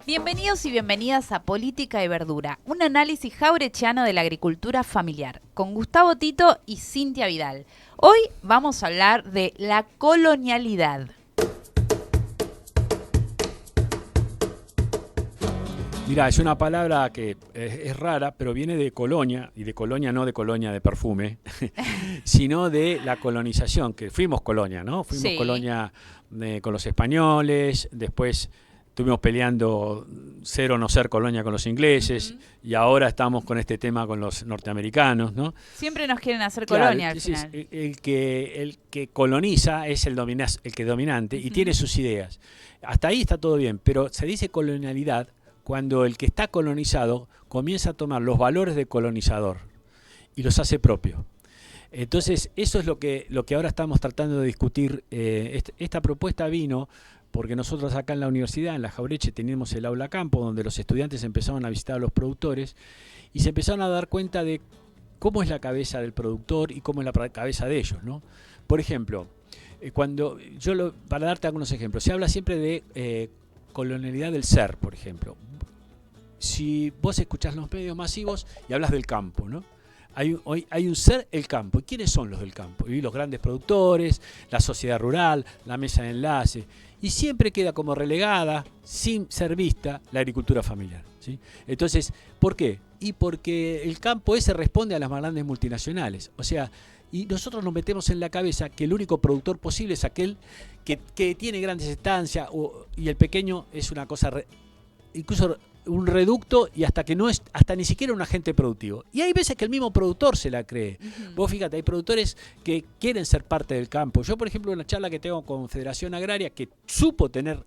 Bienvenidos y bienvenidas a Política y Verdura, un análisis jaurechiano de la agricultura familiar, con Gustavo Tito y Cintia Vidal. Hoy vamos a hablar de la colonialidad. Mirá, es una palabra que es rara, pero viene de colonia, y de colonia no de colonia de perfume, sino de la colonización, que fuimos colonia, ¿no? Fuimos colonia con los españoles, después estuvimos peleando ser o no ser colonia con los ingleses, y ahora estamos con este tema con los norteamericanos, ¿no? Siempre nos quieren hacer colonia al final. final. El que coloniza es el que dominante y tiene sus ideas. Hasta ahí está todo bien, pero se dice colonialidad cuando el que está colonizado comienza a tomar los valores del colonizador y los hace propios. Entonces, eso es lo que ahora estamos tratando de discutir. Esta propuesta vino porque nosotros acá en la universidad, en la Jaureche, teníamos el aula campo, donde los estudiantes empezaron a visitar a los productores y se empezaron a dar cuenta de cómo es la cabeza del productor y cómo es la cabeza de ellos, ¿no? Por ejemplo, para darte algunos ejemplos, se habla siempre de colonialidad del ser, por ejemplo. Si vos escuchás los medios masivos y hablas del campo, ¿no? Hay un ser, el campo. ¿Y quiénes son los del campo? Y los grandes productores, la sociedad rural, la mesa de enlace. Y siempre queda como relegada, sin ser vista, la agricultura familiar, ¿sí? Entonces, ¿por qué? Y porque el campo ese responde a las más grandes multinacionales. O sea, y nosotros nos metemos en la cabeza que el único productor posible es aquel que tiene grandes estancias y el pequeño es una cosa, incluso un reducto y hasta ni siquiera un agente productivo. Y hay veces que el mismo productor se la cree. Vos fíjate, hay productores que quieren ser parte del campo. Yo, por ejemplo, en una charla que tengo con Federación Agraria, que supo tener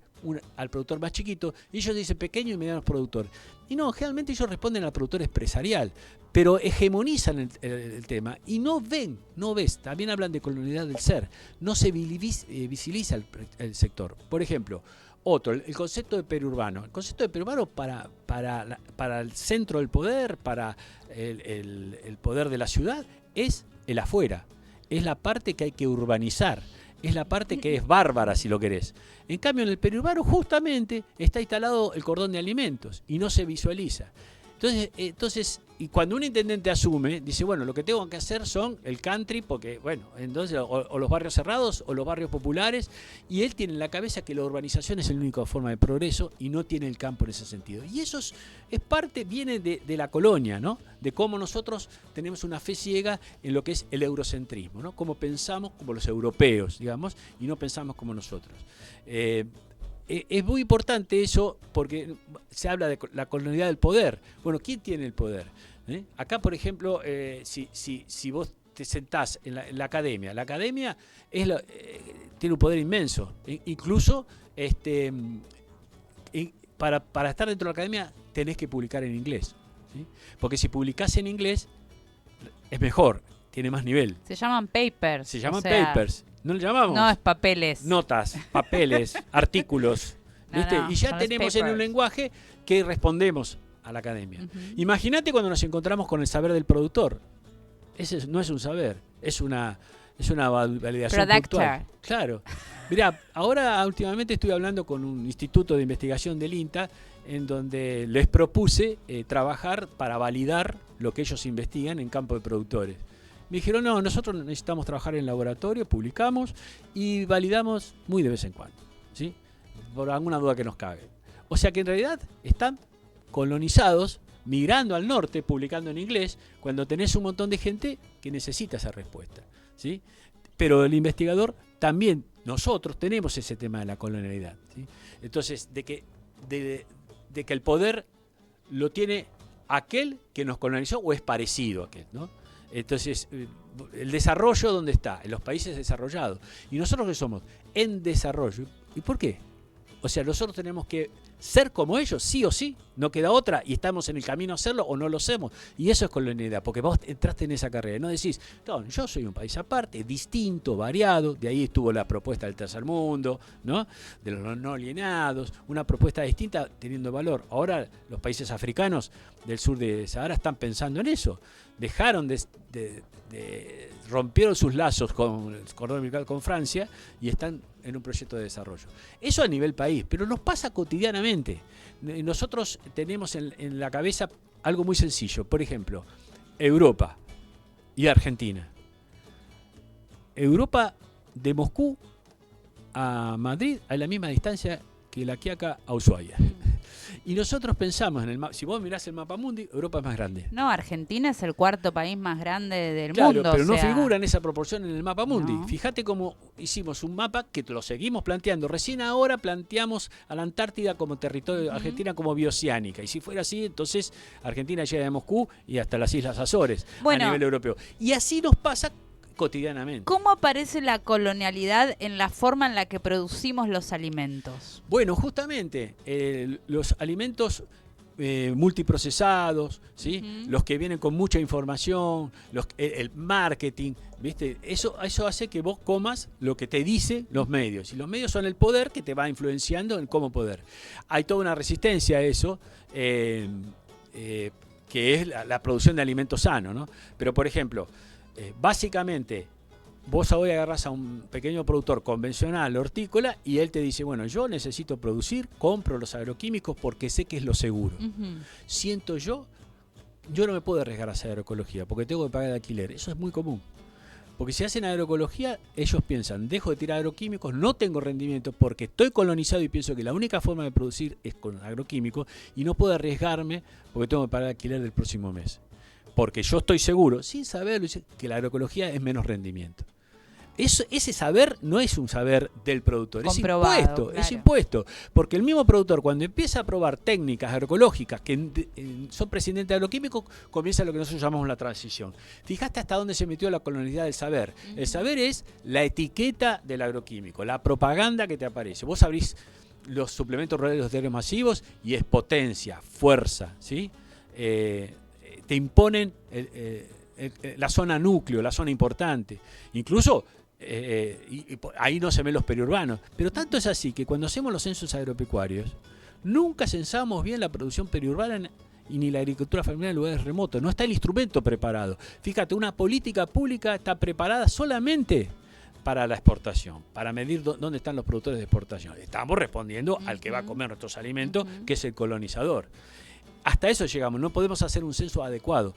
al productor más chiquito, y ellos dicen pequeño y mediano productor. Y no, generalmente ellos responden al productor empresarial, pero hegemonizan el tema y no ves, también hablan de colonialidad del ser, no se visibiliza el sector. Por ejemplo, el concepto de periurbano. El concepto de periurbano para el centro del poder, para el poder de la ciudad, es el afuera. Es la parte que hay que urbanizar. Es la parte que es bárbara, si lo querés. En cambio, en el periurbano justamente está instalado el cordón de alimentos y no se visualiza. Entonces, y cuando un intendente asume, dice, bueno, lo que tengo que hacer son el country, porque, bueno, entonces o los barrios cerrados o los barrios populares, y él tiene en la cabeza que la urbanización es la única forma de progreso y no tiene el campo en ese sentido. Y eso viene de la colonia, ¿no? De cómo nosotros tenemos una fe ciega en lo que es el eurocentrismo, ¿no? Cómo pensamos como los europeos, digamos, y no pensamos como nosotros. Es muy importante eso porque se habla de la colonialidad del poder. Bueno, ¿quién tiene el poder? Acá, por ejemplo, si vos te sentás en la academia tiene un poder inmenso. Incluso para estar dentro de la academia tenés que publicar en inglés, ¿sí? Porque si publicás en inglés es mejor, tiene más nivel. Se llaman papers. Papers. ¿No le llamamos? No, es papeles. Notas, papeles, artículos. ¿Viste? Y ya tenemos en un lenguaje que respondemos a la academia. Imagínate cuando nos encontramos con el saber del productor. Ese no es un saber, es una validación puntual. Claro. Mirá, ahora últimamente estuve hablando con un instituto de investigación del INTA en donde les propuse trabajar para validar lo que ellos investigan en campo de productores. Me dijeron, no, nosotros necesitamos trabajar en laboratorio, publicamos y validamos muy de vez en cuando, ¿sí? Por alguna duda que nos cabe. O sea que en realidad están colonizados, migrando al norte, publicando en inglés, cuando tenés un montón de gente que necesita esa respuesta, ¿sí? Pero el investigador también, nosotros tenemos ese tema de la colonialidad, ¿sí? Entonces, de que el poder lo tiene aquel que nos colonizó o es parecido a aquel, ¿no? Entonces, el desarrollo, ¿dónde está? En los países desarrollados. ¿Y nosotros qué somos? En desarrollo. ¿Y por qué? O sea, nosotros tenemos que ser como ellos, sí o sí, no queda otra, y estamos en el camino a hacerlo o no lo hacemos. Y eso es colonialidad, porque vos entraste en esa carrera, no decís, no, yo soy un país aparte, distinto, variado, de ahí estuvo la propuesta del tercer mundo, ¿no? De los no alienados, una propuesta distinta teniendo valor. Ahora los países africanos del sur de Sahara están pensando en eso, dejaron de rompieron sus lazos con el cordón umbilical con Francia y están en un proyecto de desarrollo. Eso a nivel país, pero nos pasa cotidianamente. Nosotros tenemos en la cabeza algo muy sencillo. Por ejemplo, Europa y Argentina. Europa de Moscú a Madrid a la misma distancia que La Quiaca a Ushuaia. Y nosotros pensamos en el mapa, si vos mirás el mapa mundi, Europa es más grande. No, Argentina es el cuarto país más grande del Claro, mundo. pero o no sea, figura en esa proporción en el mapa mundi. No. Fíjate cómo hicimos un mapa que lo seguimos planteando. Recién ahora planteamos a la Antártida como territorio, Argentina como bioceánica. Y si fuera así, entonces Argentina llega de Moscú y hasta las Islas Azores Bueno, a nivel europeo. Y así nos pasa cotidianamente. ¿cómo aparece la colonialidad en la forma en la que producimos los alimentos? Bueno, justamente los alimentos multiprocesados, ¿sí? Los que vienen con mucha información, el marketing, ¿viste? Eso hace que vos comas lo que te dicen los medios. Y los medios son el poder que te va influenciando en cómo poder. Hay toda una resistencia a eso, que es la producción de alimentos sanos, ¿no? Pero, por ejemplo, básicamente, vos hoy agarrás a un pequeño productor convencional, hortícola, y él te dice, bueno, yo necesito producir, compro los agroquímicos porque sé que es lo seguro. Siento yo no me puedo arriesgar a hacer agroecología porque tengo que pagar el alquiler. Eso es muy común. Porque si hacen agroecología, ellos piensan, dejo de tirar agroquímicos, no tengo rendimiento porque estoy colonizado y pienso que la única forma de producir es con agroquímicos y no puedo arriesgarme porque tengo que pagar el alquiler del próximo mes. Porque yo estoy seguro, sin saberlo, que la agroecología es menos rendimiento. Ese saber no es un saber del productor, comprobado, es impuesto, claro. es impuesto. Porque el mismo productor, cuando empieza a probar técnicas agroecológicas que son prescindientes de agroquímicos, comienza lo que nosotros llamamos la transición. Fijaste hasta dónde se metió la colonialidad del saber. El saber es la etiqueta del agroquímico, la propaganda que te aparece. Vos abrís los suplementos rurales de los diarios masivos y es potencia, fuerza, ¿sí? Te imponen la zona núcleo, la zona importante. Incluso ahí no se ven los periurbanos. Pero tanto es así que cuando hacemos los censos agropecuarios, nunca censamos bien la producción periurbana y ni la agricultura familiar en lugares remotos. No está el instrumento preparado. Fíjate, una política pública está preparada solamente para la exportación, para medir dónde están los productores de exportación. Estamos respondiendo al que va a comer nuestros alimentos, que es el colonizador. Hasta eso llegamos, no podemos hacer un censo adecuado.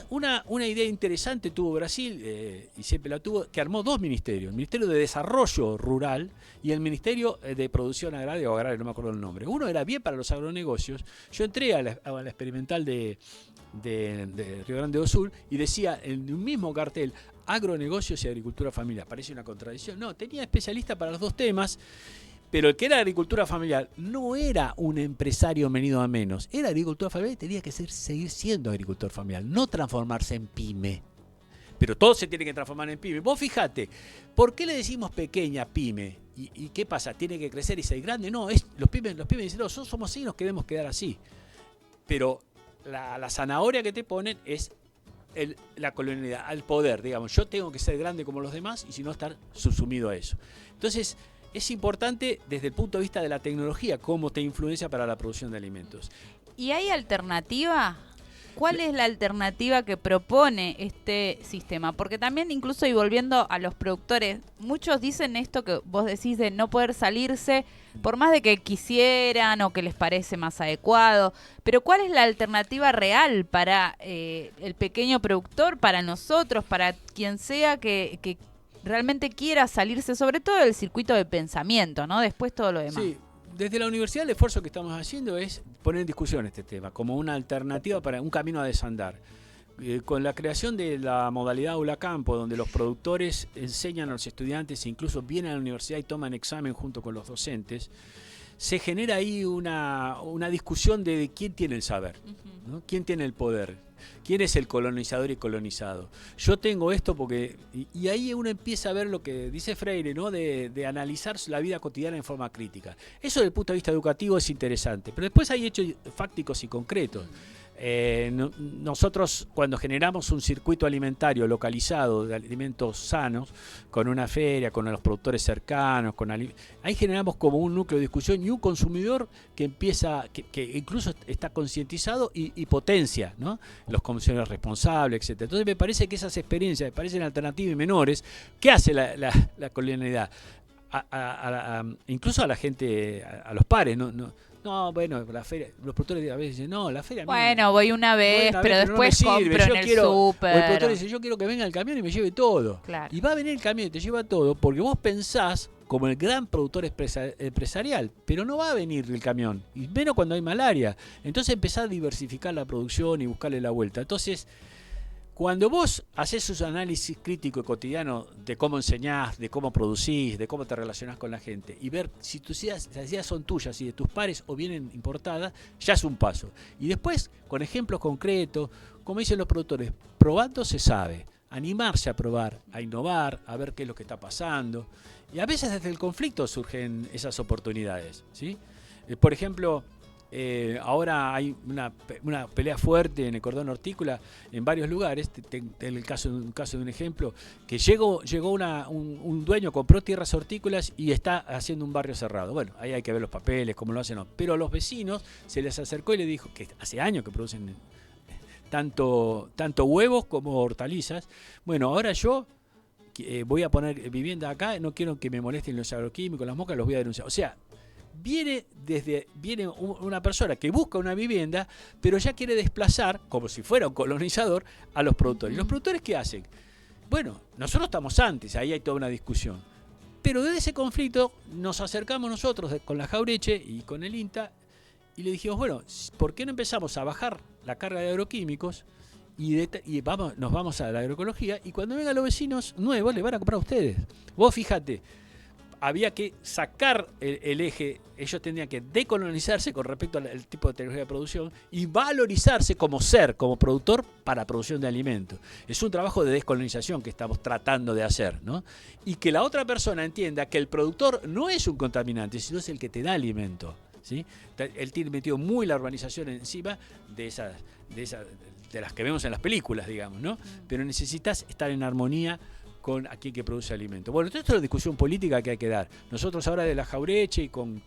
Una idea interesante tuvo Brasil, y siempre la tuvo, que armó dos ministerios, el Ministerio de Desarrollo Rural y el Ministerio de Producción Agraria o Agraria, no me acuerdo el nombre. Uno era bien para los agronegocios. Yo entré a la experimental de Río Grande do Sul y decía en un mismo cartel, agronegocios y agricultura familiar. Parece una contradicción. No, tenía especialistas para los dos temas. Pero el que era agricultura familiar no era un empresario venido a menos. Era agricultura familiar y tenía que seguir siendo agricultor familiar, no transformarse en pyme. Pero todo se tiene que transformar en pyme. Vos fijate, ¿por qué le decimos pequeña pyme? ¿Y qué pasa? ¿Tiene que crecer y ser grande? No, los pymes dicen, no, somos así y nos queremos quedar así. Pero la zanahoria que te ponen es la colonialidad, al poder. Digamos, yo tengo que ser grande como los demás y si no estar subsumido a eso. Entonces, es importante desde el punto de vista de la tecnología, cómo te influencia para la producción de alimentos. ¿Y hay alternativa? ¿Cuál es la alternativa que propone este sistema? Porque también, incluso, y volviendo a los productores, muchos dicen esto que vos decís de no poder salirse, por más de que quisieran o que les parece más adecuado. Pero ¿cuál es la alternativa real para el pequeño productor, para nosotros, para quien sea que realmente quiera salirse, sobre todo del circuito de pensamiento, ¿no? Después todo lo demás. Sí, desde la universidad el esfuerzo que estamos haciendo es poner en discusión este tema como una alternativa para un camino a desandar. Con la creación de la modalidad aula campo, donde los productores enseñan a los estudiantes e incluso vienen a la universidad y toman examen junto con los docentes, se genera ahí una discusión de quién tiene el saber, ¿no? ¿Quién tiene el poder? ¿Quién es el colonizador y colonizado? Yo tengo esto porque... Y ahí uno empieza a ver lo que dice Freire, ¿no? De analizar la vida cotidiana en forma crítica. Eso desde el punto de vista educativo es interesante, pero después hay hechos fácticos y concretos. nosotros cuando generamos un circuito alimentario localizado de alimentos sanos, con una feria, con los productores cercanos, ahí generamos como un núcleo de discusión y un consumidor que empieza, que incluso está concientizado y potencia, ¿no?, los consumidores responsables, etcétera. Entonces me parece que esas experiencias me parecen alternativas y menores. ¿Qué hace la colonialidad? Incluso a la gente, a los pares, no, bueno, la feria, los productores a veces dicen, no, la feria... Bueno, voy una vez, pero después no compro en el súper. O el productor dice, yo quiero que venga el camión y me lleve todo. Claro. Y va a venir el camión y te lleva todo porque vos pensás como el gran productor empresarial, pero no va a venir el camión, y menos cuando hay malaria. Entonces empezás a diversificar la producción y buscarle la vuelta. Entonces, cuando vos haces sus análisis crítico y cotidiano de cómo enseñás, de cómo producís, de cómo te relacionás con la gente, y ver si tus ideas son tuyas y de tus pares o vienen importadas, ya es un paso. Y después, con ejemplos concretos, como dicen los productores, probando se sabe. Animarse a probar, a innovar, a ver qué es lo que está pasando. Y a veces desde el conflicto surgen esas oportunidades, ¿sí? Por ejemplo... ahora hay una pelea fuerte en el cordón hortícola en varios lugares. En el caso de un ejemplo, que llegó un dueño, compró tierras hortícolas y está haciendo un barrio cerrado. Bueno, ahí hay que ver los papeles, cómo lo hacen. No. Pero a los vecinos se les acercó y le dijo, que hace años que producen tanto huevos como hortalizas. Bueno, ahora yo voy a poner vivienda acá, no quiero que me molesten los agroquímicos, las moscas, los voy a denunciar. O sea, viene una persona que busca una vivienda, pero ya quiere desplazar, como si fuera un colonizador, a los productores. ¿Y los productores qué hacen? Bueno, nosotros estamos antes, ahí hay toda una discusión. Pero desde ese conflicto nos acercamos nosotros con la Jaureche y con el INTA y le dijimos, bueno, ¿por qué no empezamos a bajar la carga de agroquímicos y nos vamos a la agroecología, y cuando vengan los vecinos nuevos le van a comprar a ustedes? Vos fíjate, había que sacar el eje, ellos tendrían que decolonizarse con respecto al tipo de tecnología de producción y valorizarse como ser, como productor para producción de alimentos. Es un trabajo de descolonización que estamos tratando de hacer, ¿no? Y que la otra persona entienda que el productor no es un contaminante, sino es el que te da alimento, ¿sí? Él tiene metido muy la urbanización encima de las que vemos en las películas, digamos, ¿no? Pero necesitas estar en armonía con aquel que produce alimento. Bueno, esto es la discusión política que hay que dar. Nosotros ahora de la Jaureche y con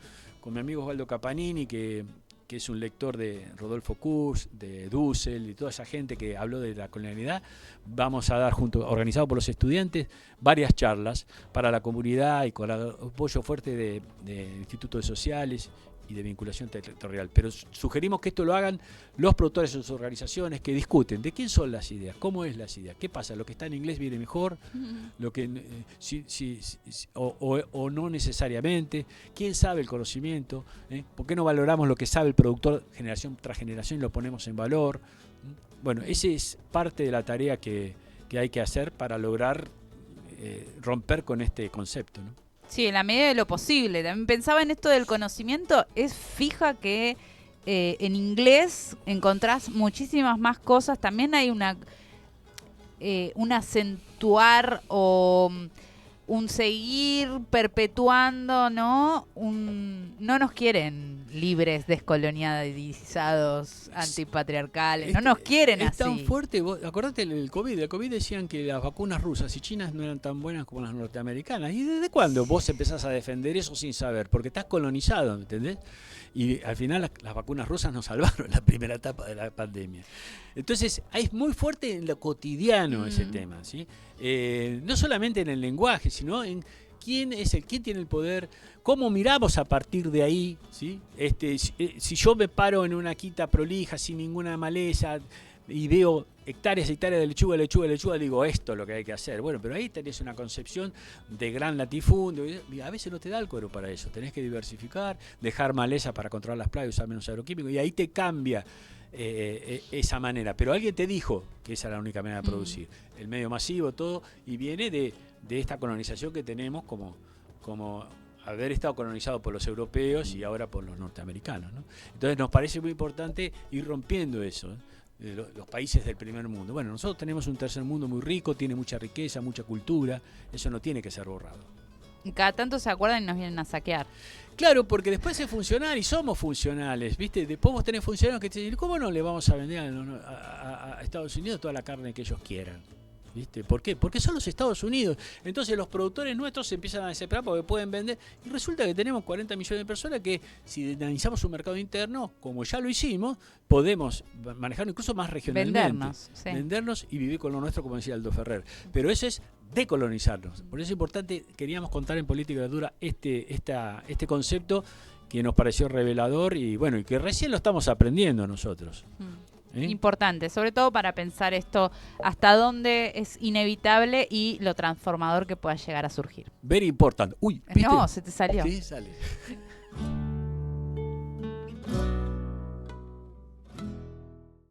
mi amigo Osvaldo Capanini, que es un lector de Rodolfo Kurz, de Dussel y toda esa gente que habló de la colonialidad, vamos a dar, organizado por los estudiantes, varias charlas para la comunidad y con el apoyo fuerte de institutos sociales y de vinculación territorial. Pero sugerimos que esto lo hagan los productores de sus organizaciones, que discuten de quién son las ideas, cómo es las ideas, qué pasa, lo que está en inglés viene mejor, lo que o no necesariamente, quién sabe el conocimiento, por qué no valoramos lo que sabe el productor generación tras generación y lo ponemos en valor. Bueno, esa es parte de la tarea que hay que hacer para lograr romper con este concepto, ¿no? Sí, en la medida de lo posible. También pensaba en esto del conocimiento. Es fija que en inglés encontrás muchísimas más cosas. También hay un acentuar o un seguir perpetuando, ¿no? No nos quieren libres, descolonializados, antipatriarcales. No nos quieren así. Es tan fuerte. Acordate del COVID. El COVID decían que las vacunas rusas y chinas no eran tan buenas como las norteamericanas. ¿Y desde cuándo vos empezás a defender eso sin saber? Porque estás colonizado, ¿entendés? Y al final las vacunas rusas nos salvaron en la primera etapa de la pandemia. Entonces, es muy fuerte en lo cotidiano ese tema, ¿sí? No solamente en el lenguaje, sino en quién tiene el poder, cómo miramos a partir de ahí, ¿sí? Si yo me paro en una quinta prolija, sin ninguna maleza, y veo hectáreas y hectáreas de lechuga, digo, esto es lo que hay que hacer. Bueno, pero ahí tenés una concepción de gran latifundio, y a veces no te da el cuero para eso, tenés que diversificar, dejar maleza para controlar las plagas, usar menos agroquímicos, y ahí te cambia esa manera. Pero alguien te dijo que esa era la única manera de producir. El medio masivo, todo, y viene de esta colonización que tenemos como haber estado colonizado por los europeos y ahora por los norteamericanos, ¿no? Entonces nos parece muy importante ir rompiendo eso, los países del primer mundo. Bueno, nosotros tenemos un tercer mundo muy rico, tiene mucha riqueza, mucha cultura, eso no tiene que ser borrado. Y cada tanto se acuerdan y nos vienen a saquear. Claro, porque después es funcional y somos funcionales, ¿viste? Después vos tenés funcionarios que te dicen, ¿cómo no le vamos a vender a Estados Unidos toda la carne que ellos quieran? ¿Viste? ¿Por qué? Porque son los Estados Unidos. Entonces los productores nuestros se empiezan a desesperar porque pueden vender. Y resulta que tenemos 40 millones de personas que, si analizamos un mercado interno, como ya lo hicimos, podemos manejarlo incluso más regionalmente. Vendernos y vivir con lo nuestro, como decía Aldo Ferrer. Pero eso es decolonizarnos. Por eso es importante, queríamos contar en Política de Verdura este concepto que nos pareció revelador y bueno, y que recién lo estamos aprendiendo nosotros. Importante, sobre todo para pensar esto, hasta dónde es inevitable y lo transformador que pueda llegar a surgir. Very important. Uy, ¿viste? No, se te salió. Sí, sale.